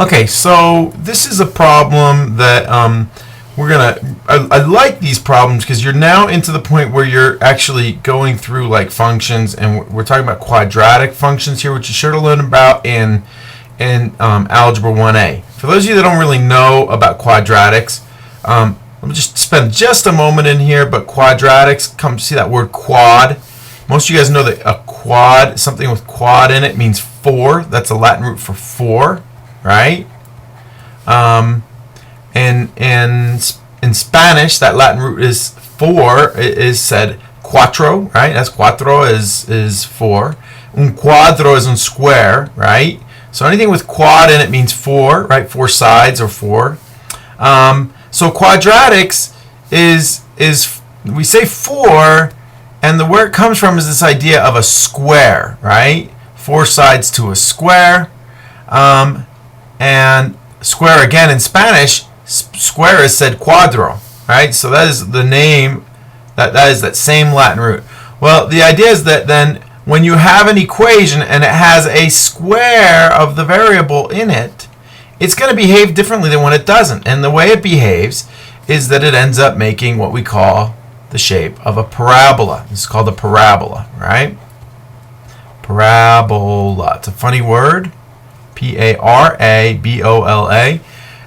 Okay, so this is a problem that I like these problems because you're now into the point where you're actually going through like functions, and we're talking about quadratic functions here, which you should have learned about in Algebra 1A. For those of you that don't really know about quadratics, let me just spend just a moment in here, but quadratics, come see that word quad. Most of you guys know that a quad, something with quad in it, means 4. That's a Latin root for 4, right? And in Spanish, that Latin root is 4. It is said cuatro, right? That's cuatro is 4. Un cuadro is un square, right? So anything with quad in it means 4, right? 4 sides or 4. So quadratics is we say 4, and where it comes from is this idea of a square, right? 4 sides to a square, and square again in Spanish, square is said cuadro, right? So that is the name, that is that same Latin root. Well, the idea is that then when you have an equation and it has a square of the variable in it, it's going to behave differently than when it doesn't. And the way it behaves is that it ends up making what we call the shape of a parabola. This is called a parabola, right? Parabola. It's a funny word. Parabola.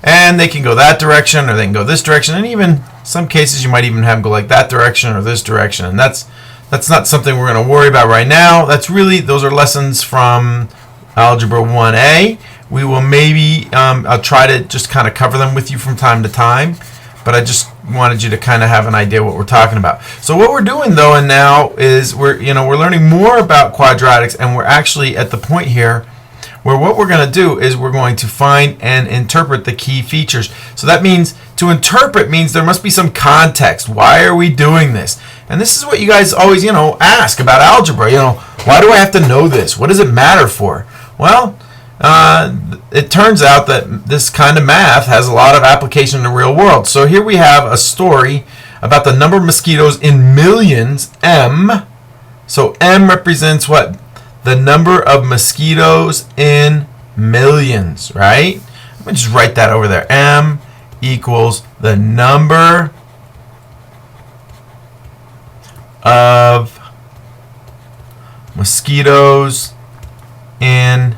And they can go that direction, or they can go this direction, and even some cases you might even have them go like that direction or this direction. And that's not something we're going to worry about right now. Those are lessons from Algebra 1A. We will maybe, I'll try to just kind of cover them with you from time to time, but I just wanted you to kind of have an idea what we're talking about. So what we're doing though, and now is we're learning more about quadratics, and we're actually at the point here where what we're going to do is we're going to find and interpret the key features. So that means to interpret means there must be some context. Why are we doing this? And this is what you guys always, ask about algebra. Why do I have to know this? What does it matter for? Well, it turns out that this kind of math has a lot of application in the real world. So here we have a story about the number of mosquitoes in millions, M. So M represents what? The number of mosquitoes in millions, right? Let me just write that over there. M equals the number of mosquitoes in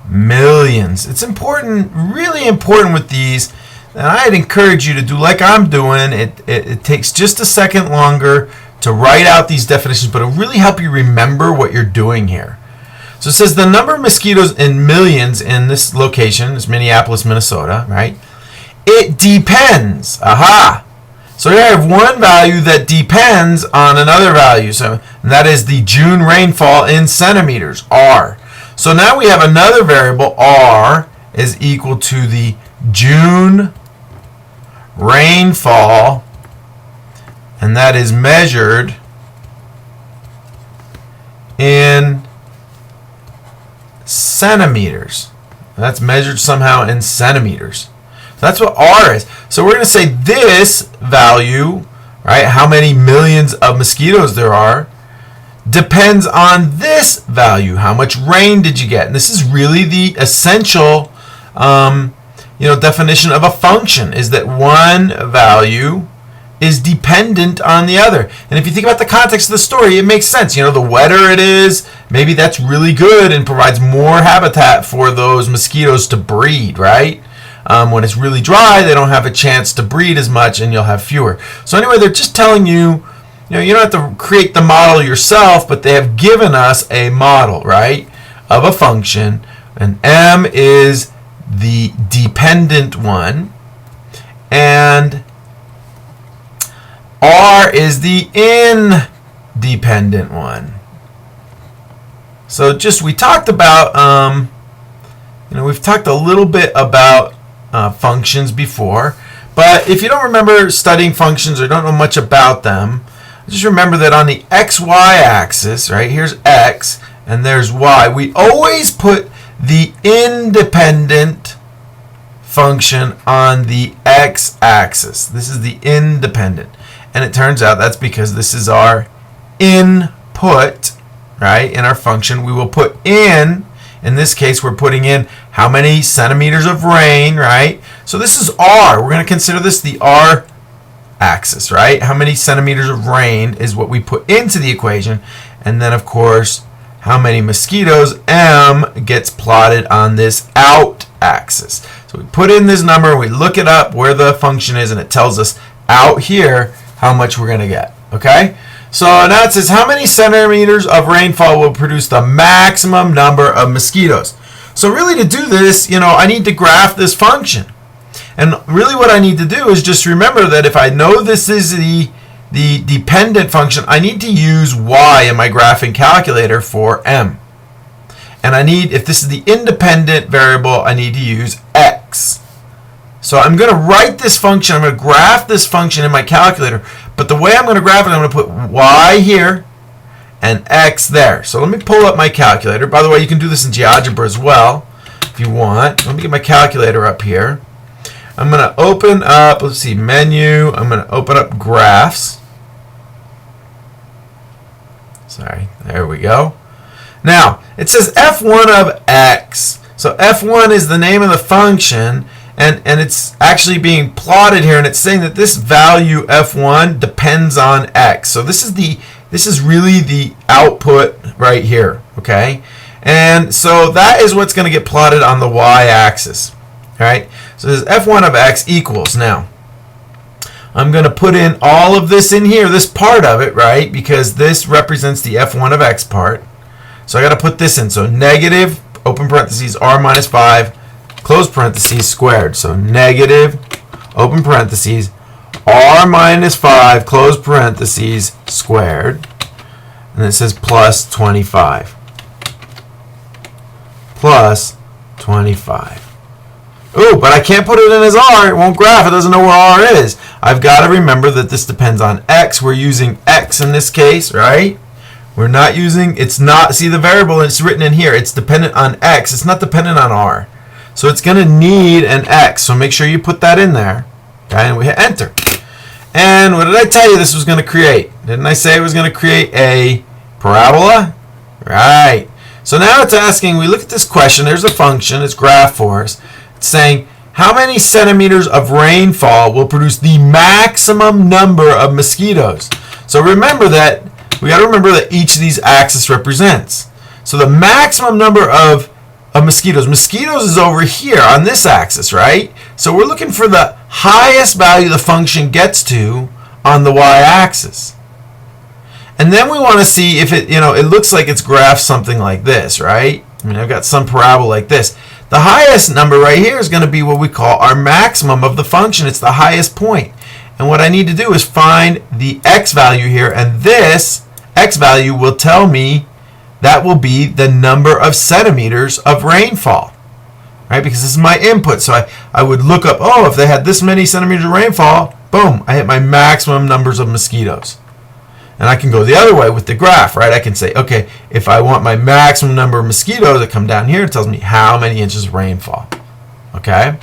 millions. It's important, really important with these, and I'd encourage you to do like I'm doing. It takes just a second longer to write out these definitions, but it'll really help you remember what you're doing here. So it says the number of mosquitoes in millions in this location is Minneapolis, Minnesota, right? It depends. Aha! So here I have one value that depends on another value. So that is the June rainfall in centimeters, R. So now we have another variable, R, is equal to the June rainfall, and that is measured in centimeters. That's measured somehow in centimeters. So that's what R is. So we're going to say this value, right, how many millions of mosquitoes there are, depends on this value. How much rain did you get? And this is really the essential definition of a function, is that one value is dependent on the other. And if you think about the context of the story, it makes sense. The wetter it is, maybe that's really good and provides more habitat for those mosquitoes to breed, right? When it's really dry, they don't have a chance to breed as much, and you'll have fewer. So anyway, they're just telling you, you don't have to create the model yourself, but they have given us a model, right, of a function, and M is the dependent one, and R is the independent one. So we talked about, we've talked a little bit about functions before, but if you don't remember studying functions or don't know much about them, just remember that on the xy axis, right, here's x and there's y, we always put the independent function on the x-axis. This is the independent. And it turns out that's because this is our input, right? In our function, we will put in this case, we're putting in how many centimeters of rain, right? So this is R. We're going to consider this the R axis, right? How many centimeters of rain is what we put into the equation. And then, of course, how many mosquitoes, M, gets plotted on this out axis. So we put in this number, we look it up where the function is, and it tells us out here how much we're going to get, okay? So now it says how many centimeters of rainfall will produce the maximum number of mosquitoes. So really to do this, I need to graph this function. And really what I need to do is just remember that if I know this is the dependent function, I need to use y in my graphing calculator for m. And I need, if this is the independent variable, I need to use x. So I'm going to write this function, I'm going to graph this function in my calculator, but the way I'm going to graph it, I'm going to put y here and x there. So let me pull up my calculator. By the way, you can do this in GeoGebra as well if you want. Let me get my calculator up here. I'm going to open up, let's see, menu. I'm going to open up graphs. Sorry, there we go. Now, it says f1 of x. So f1 is the name of the function, and it's actually being plotted here, and it's saying that this value f1 depends on x. So this is really the output right here, okay? And so that is what's going to get plotted on the y-axis, all right? So this f1 of x equals, now, I'm going to put in all of this in here, this part of it, right? Because this represents the f1 of x part. So I got to put this in. So negative, open parentheses, r minus 5, close parentheses, squared. So negative, open parentheses, r minus 5, close parentheses, squared. And it says plus 25. Plus 25. Ooh, but I can't put it in as r. It won't graph. It doesn't know where r is. I've got to remember that this depends on x. We're using x in this case, right? We're not using, it's not, see the variable, it's written in here. It's dependent on x. It's not dependent on r. So it's going to need an x. So make sure you put that in there. Okay, and we hit enter. And what did I tell you this was going to create? Didn't I say it was going to create a parabola? Right. So now it's asking, we look at this question. There's a function. It's graph for us. It's saying, how many centimeters of rainfall will produce the maximum number of mosquitoes? So remember that, we got to remember that each of these axes represents. So the maximum number of mosquitoes is over here on this axis, right? So we're looking for the highest value the function gets to on the y-axis. And then we want to see if it, it looks like it's graphed something like this, right? I mean, I've got some parabola like this. The highest number right here is going to be what we call our maximum of the function. It's the highest point. And what I need to do is find the x value here, and this x value will tell me that will be the number of centimeters of rainfall, right? Because this is my input. So I would look up, if they had this many centimeters of rainfall, boom, I hit my maximum numbers of mosquitoes. And I can go the other way with the graph, right? I can say, okay, if I want my maximum number of mosquitoes that come down here, it tells me how many inches of rainfall. Okay?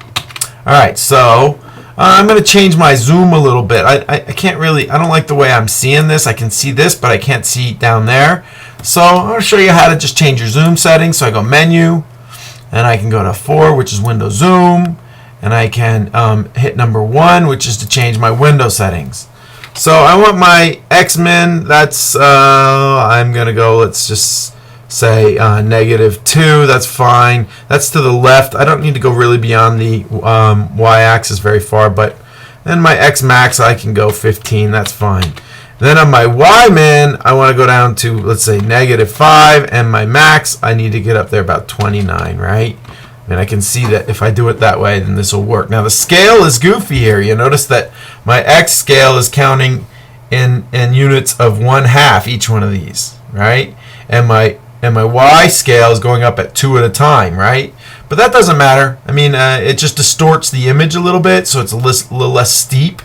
All right, so I'm going to change my zoom a little bit. I can't really, I don't like the way I'm seeing this. I can see this, but I can't see down there. So I'm going to show you how to just change your zoom settings. So I go menu, and I can go to 4, which is window zoom, and I can hit number 1, which is to change my window settings. So I want my X-min, that's, I'm going to go, let's just say -2, that's fine. That's to the left. I don't need to go really beyond the y-axis very far, but then my X-max, I can go 15, that's fine. Then on my y-min, I want to go down to, let's say, -5, and my max, I need to get up there about 29, right? And I can see that if I do it that way, then this will work. Now the scale is goofy here. You notice that my x scale is counting in units of 1/2 each one of these, right? And my y scale is going up at 2 at a time, right? But that doesn't matter. I mean, it just distorts the image a little bit, so it's a little less steep.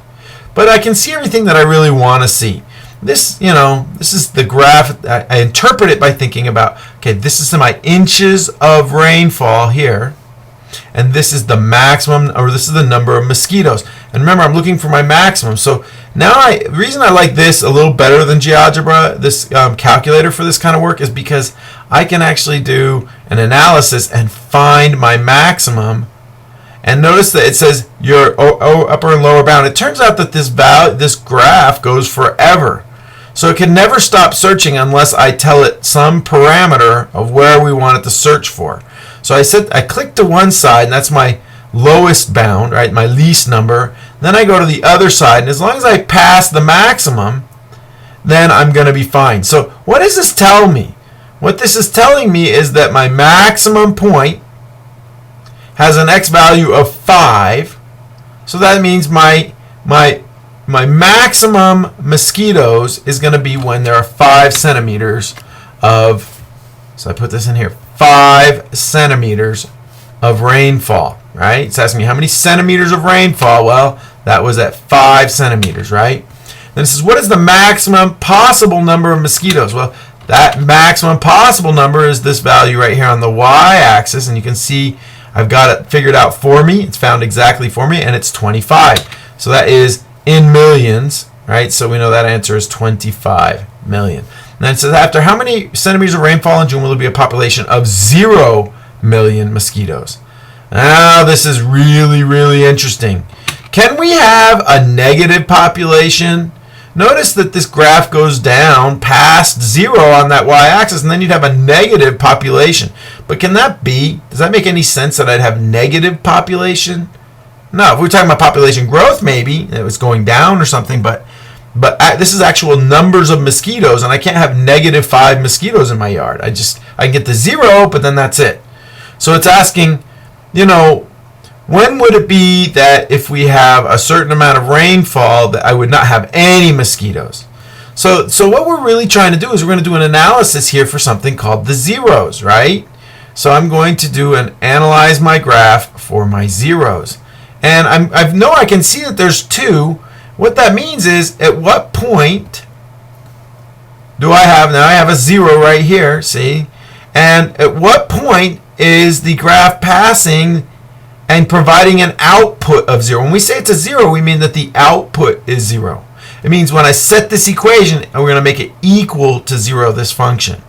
But I can see everything that I really want to see. This, this is the graph. I interpret it by thinking about, okay, this is my inches of rainfall here, and this is the maximum, or this is the number of mosquitoes. And remember, I'm looking for my maximum. So now the reason I like this a little better than GeoGebra, this calculator for this kind of work, is because I can actually do an analysis and find my maximum. And notice that it says your upper and lower bound. It turns out that this graph goes forever. So it can never stop searching unless I tell it some parameter of where we want it to search for. So I click to one side, and that's my lowest bound, right? My least number. Then I go to the other side, and as long as I pass the maximum, then I'm going to be fine. So what does this tell me? What this is telling me is that my maximum point has an x value of 5. So that means my maximum mosquitoes is going to be when there are 5 centimeters of, so I put this in here, 5 centimeters of rainfall, right? It's asking me how many centimeters of rainfall. Well, that was at 5 centimeters, right? Then it says, what is the maximum possible number of mosquitoes? Well, that maximum possible number is this value right here on the y-axis, and you can see I've got it figured out for me. It's found exactly for me, and it's 25. So that is in millions, right? So we know that answer is 25 million. And then it says, after how many centimeters of rainfall in June will there be a population of 0 million mosquitoes? Now, this is really, really interesting. Can we have a negative population? Notice that this graph goes down past 0 on that y-axis, and then you'd have a negative population. But can that be? Does that make any sense that I'd have negative population? No, if we're talking about population growth, maybe it was going down or something, but this is actual numbers of mosquitoes, and I can't have negative 5 mosquitoes in my yard. I can get to 0, but then that's it. So it's asking, when would it be that if we have a certain amount of rainfall that I would not have any mosquitoes? So what we're really trying to do is we're going to do an analysis here for something called the zeros, right? So I'm going to do an analyze my graph for my zeros. And I can see that there's 2. What that means is, at what point do I have, now I have a 0 right here, see? And at what point is the graph passing and providing an output of 0? When we say it's a 0, we mean that the output is 0. It means when I set this equation, and we're going to make it equal to 0, this function.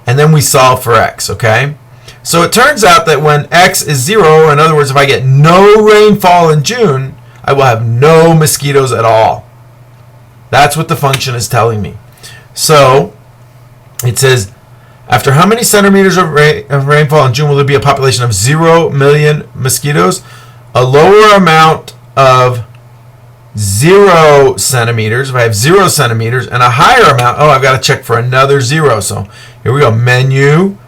And then we solve for x, okay? So it turns out that when x is 0, in other words, if I get no rainfall in June, I will have no mosquitoes at all. That's what the function is telling me. So it says, after how many centimeters of rainfall in June will there be a population of 0 million mosquitoes? A lower amount of 0 centimeters, if I have 0 centimeters, and a higher amount, I've got to check for another 0. So here we go, menu,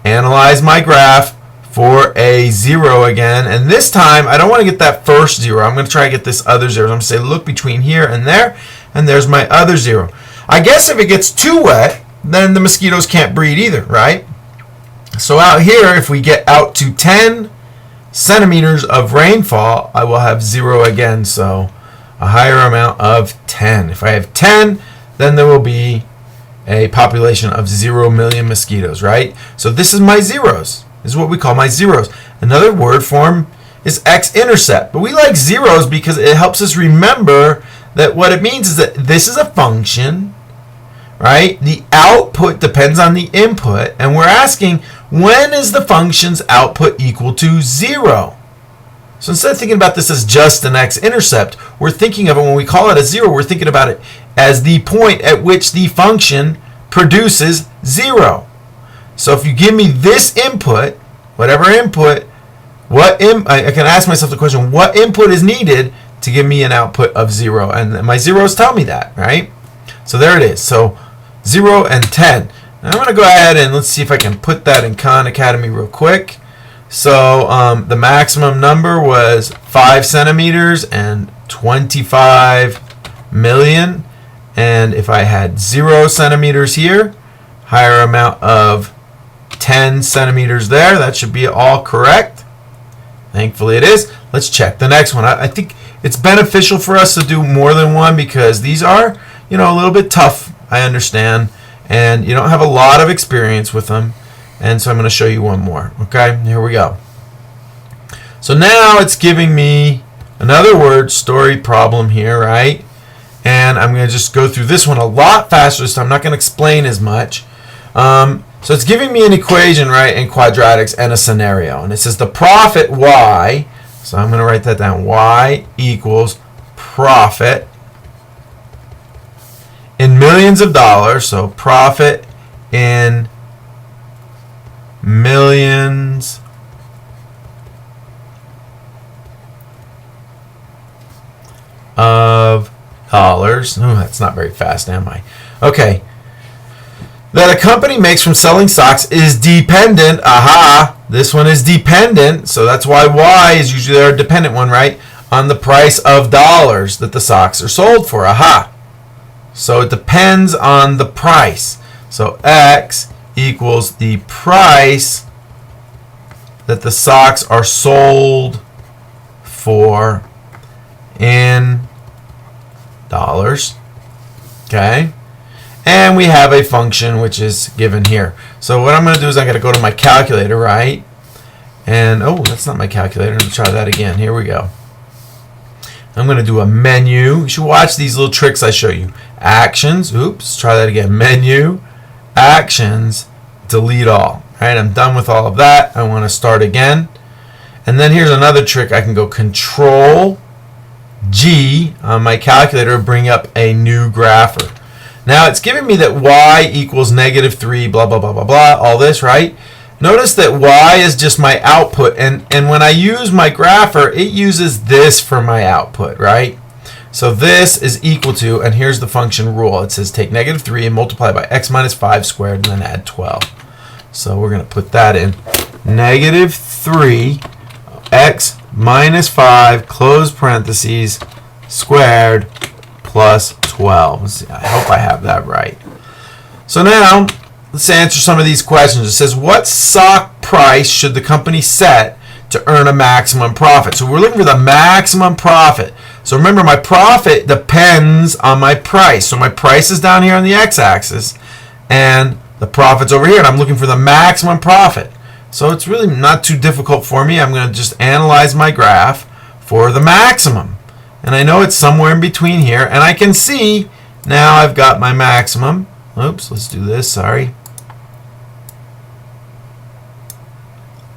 analyze my graph for a 0 again. And this time, I don't want to get that first 0. I'm going to try to get this other 0. I'm going to say, look between here and there's my other 0. I guess if it gets too wet, then the mosquitoes can't breed either, right? So out here, if we get out to 10 centimeters of rainfall, I will have 0 again, so a higher amount of 10. If I have 10, then there will be a population of 0 million mosquitoes, right? So this is my zeros. This is what we call my zeros. Another word form is x-intercept, but we like zeros because it helps us remember that what it means is that this is a function, right? The output depends on the input, and we're asking, when is the function's output equal to 0? So instead of thinking about this as just an x-intercept, we're thinking of it, when we call it a 0, we're thinking about it as the point at which the function produces 0. So if you give me this input, whatever input, I can ask myself the question, what input is needed to give me an output of 0? And my zeros tell me that, right? So there it is. So 0 and 10. Now I'm going to go ahead and let's see if I can put that in Khan Academy real quick. So the maximum number was 5 centimeters and 25 million. And if I had 0 centimeters here, higher amount of 10 centimeters there, that should be all correct. Thankfully it is. Let's check the next one. I think it's beneficial for us to do more than one because these are, a little bit tough, I understand, and you don't have a lot of experience with them. And so I'm going to show you one more. Okay, here we go. So now it's giving me another word story problem here, right? And I'm going to just go through this one a lot faster, so I'm not going to explain as much. So it's giving me an equation, right, in quadratics and a scenario. And it says the profit y, so I'm going to write that down, y equals profit in millions of dollars. So profit in millions of dollars. Oh, that's not very fast, am I? Okay. That a company makes from selling stocks is dependent. Aha, this one is dependent. So that's why Y is usually our dependent one, right? On the price of dollars that the stocks are sold for. Aha. So it depends on the price. So X equals the price that the stocks are sold for in dollars. Okay. And we have a function which is given here. So what I'm going to do is I'm going to go to my calculator, right? And, oh, that's not my calculator. Let me try that again. Here we go. I'm going to do a menu. You should watch these little tricks I show you. Actions. Oops. Try that again. Menu. Actions. Delete all. All right, I'm done with all of that. I want to start again. And then here's another trick. I can go Control G on my calculator, bring up a new grapher. Now it's giving me that y equals -3, blah, blah, blah, blah, blah, all this, right? Notice that y is just my output, and when I use my grapher, it uses this for my output, right? So this is equal to, and here's the function rule. It says take -3 and multiply by x minus 5 squared, and then add 12. So we're going to put that in. -3 x minus 5, close parentheses, squared, plus 12. I hope I have that right. So now, let's answer some of these questions. It says, what stock price should the company set to earn a maximum profit? So we're looking for the maximum profit. So remember, my profit depends on my price. So my price is down here on the x-axis, and the profit's over here, and I'm looking for the maximum profit. So it's really not too difficult for me. I'm going to just analyze my graph for the maximum. And I know it's somewhere in between here, and I can see now I've got my maximum. Oops, let's do this, sorry.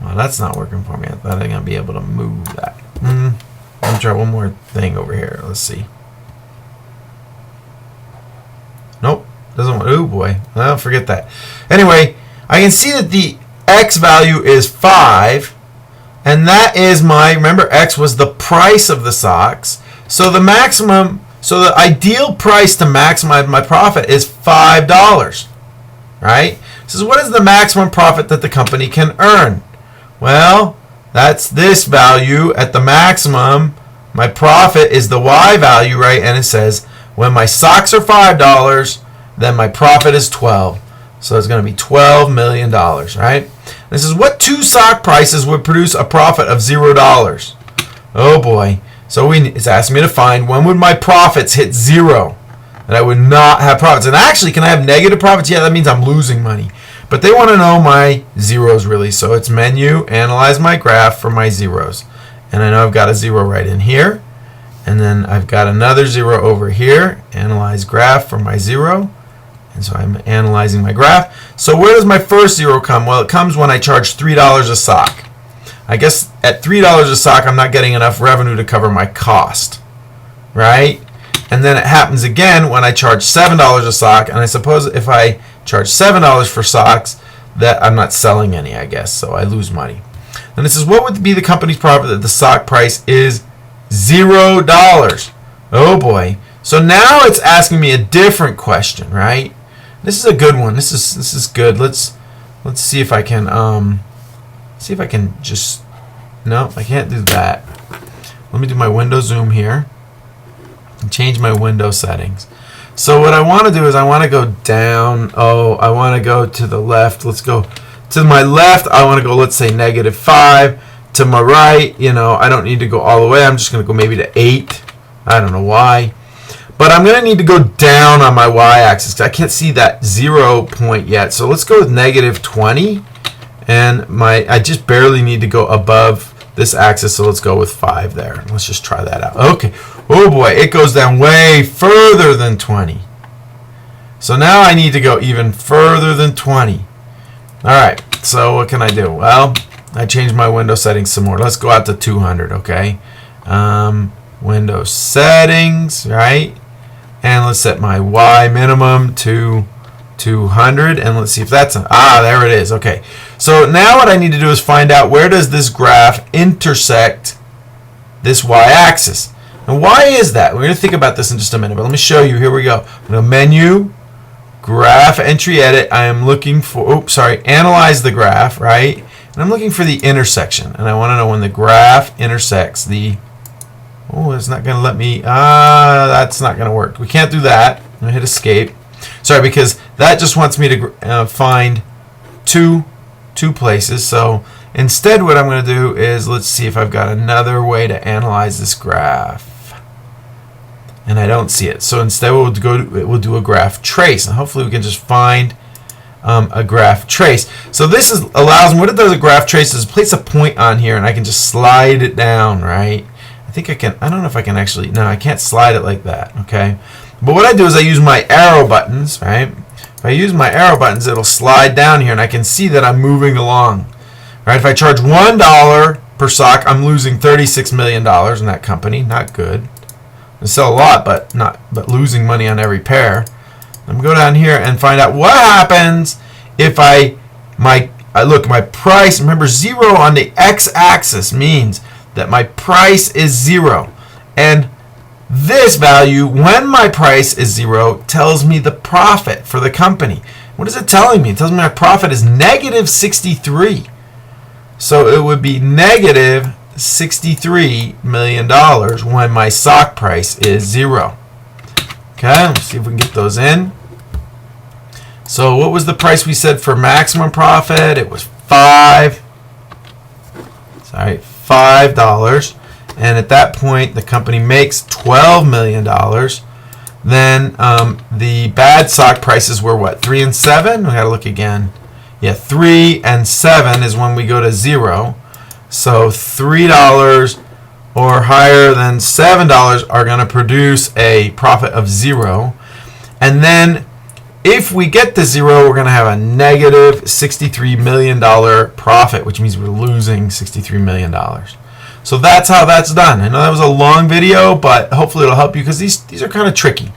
Well, that's not working for me. I thought I was going to be able to move that. Let me try one more thing over here. Let's see. Nope, doesn't want, oh boy, well, forget that. Anyway, I can see that the X value is 5, and that is my, remember X was the price of the stocks. So the maximum, so the ideal price to maximize my profit is $5, right? So what is the maximum profit that the company can earn? Well, that's this value at the maximum. My profit is the Y value, right? And it says when my stocks are $5, then my profit is 12. So it's going to be $12 million, right? This is what two stock prices would produce a profit of $0. Oh boy. So it's asking me to find when would my profits hit 0. And I would not have profits. And actually, can I have negative profits? Yeah, that means I'm losing money. But they want to know my zeros really. So it's menu, analyze my graph for my zeros. And I know I've got a 0 right in here. And then I've got another 0 over here. Analyze graph for my 0. And so I'm analyzing my graph. So where does my first 0 come? Well, it comes when I charge $3 a stock. I guess at $3 a stock, I'm not getting enough revenue to cover my cost, right? And then it happens again when I charge $7 a stock. And I suppose if I charge $7 for stocks, that I'm not selling any, I guess. So I lose money. And this is what would be the company's profit that the stock price is $0. Oh boy. So now it's asking me a different question, right? This is a good one. This is good. Let's see if I can just, no, I can't do that. Let me do my window zoom here and change my window settings. So what I want to do is I want to go down. Oh, I want to go to the left. Let's go to my left. I want to go, let's say -5. To my right, you know, I don't need to go all the way. I'm just going to go maybe to 8. I don't know why. But I'm going to need to go down on my y-axis. I can't see that 0 point yet. So let's go with -20. And I just barely need to go above this axis. So let's go with 5 there. Let's just try that out. Okay. Oh boy, it goes down way further than 20. So now I need to go even further than 20. All right, so what can I do? Well, I changed my window settings some more. Let's go out to 200, okay? Window settings, right? And let's set my Y minimum to 200, and let's see if that's there it is. Okay, so now what I need to do is find out where does this graph intersect this y-axis. And why is that? We're going to think about this in just a minute, but let me show you. Here we go. I'm going to menu, graph, entry, edit. I am looking for, analyze the graph, right? And I'm looking for the intersection, and I want to know when the graph intersects the, it's not going to let me, that's not going to work. We can't do that. I'm going to hit escape. Sorry, because that just wants me to find two places. So instead what I'm going to do is, let's see if I've got another way to analyze this graph. And I don't see it. So instead we'll do a graph trace. And hopefully we can just find a graph trace. So this allows me, what it does, a graph trace is place a point on here and I can just slide it down, right? I think I can, I don't know if I can actually, no, I can't slide it like that, okay? But what I do is I use my arrow buttons, right? If I use my arrow buttons, it'll slide down here and I can see that I'm moving along. Right? If I charge $1 per sock, I'm losing $36 million in that company. Not good. I sell a lot, but losing money on every pair. I'm going to go down here and find out what happens if my price, remember 0 on the x-axis means that my price is 0. And this value, when my price is 0, tells me the profit for the company. What is it telling me? It tells me my profit is negative 63. So it would be negative $63 million when my stock price is 0. Okay, let's see if we can get those in. So what was the price we said for maximum profit? It was $5. And at that point, the company makes $12 million. Then the bad stock prices were what? 3 and 7? We got to look again. Yeah, 3 and 7 is when we go to 0. So $3 or higher than $7 are going to produce a profit of 0. And then if we get to 0, we're going to have a negative $63 million profit, which means we're losing $63 million. So that's how that's done. I know that was a long video, but hopefully it'll help you because these are kind of tricky.